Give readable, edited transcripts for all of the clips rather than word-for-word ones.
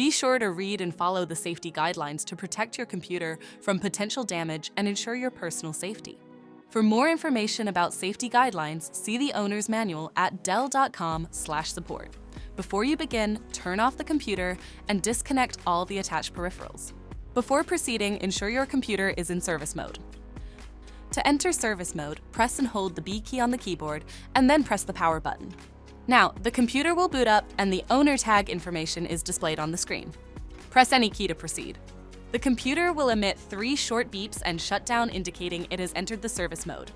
Be sure to read and follow the safety guidelines to protect your computer from potential damage and ensure your personal safety. For more information about safety guidelines, see the owner's manual at dell.com/support. Before you begin, turn off the computer and disconnect all the attached peripherals. Before proceeding, ensure your computer is in service mode. To enter service mode, press and hold the B key on the keyboard and then press the power button. Now, the computer will boot up and the owner tag information is displayed on the screen. Press any key to proceed. The computer will emit 3 short beeps and shut down, indicating it has entered the service mode.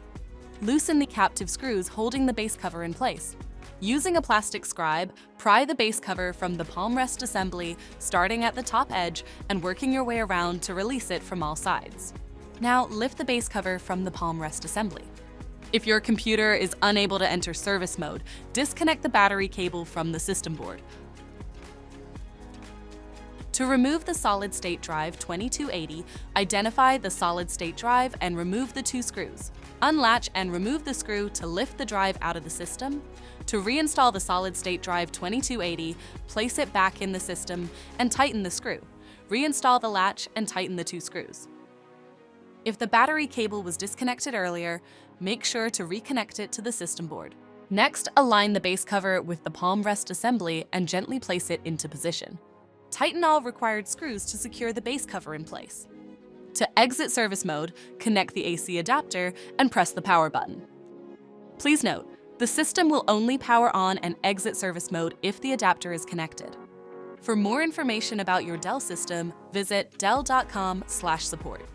Loosen the captive screws holding the base cover in place. Using a plastic scribe, pry the base cover from the palm rest assembly, starting at the top edge and working your way around to release it from all sides. Now, lift the base cover from the palm rest assembly. If your computer is unable to enter service mode, disconnect the battery cable from the system board. To remove the solid-state drive 2280, identify the solid-state drive and remove the 2 screws. Unlatch and remove the screw to lift the drive out of the system. To reinstall the solid-state drive 2280, place it back in the system and tighten the screw. Reinstall the latch and tighten the 2 screws. If the battery cable was disconnected earlier, make sure to reconnect it to the system board. Next, align the base cover with the palm rest assembly and gently place it into position. Tighten all required screws to secure the base cover in place. To exit service mode, connect the AC adapter and press the power button. Please note, the system will only power on and exit service mode if the adapter is connected. For more information about your Dell system, visit dell.com/support.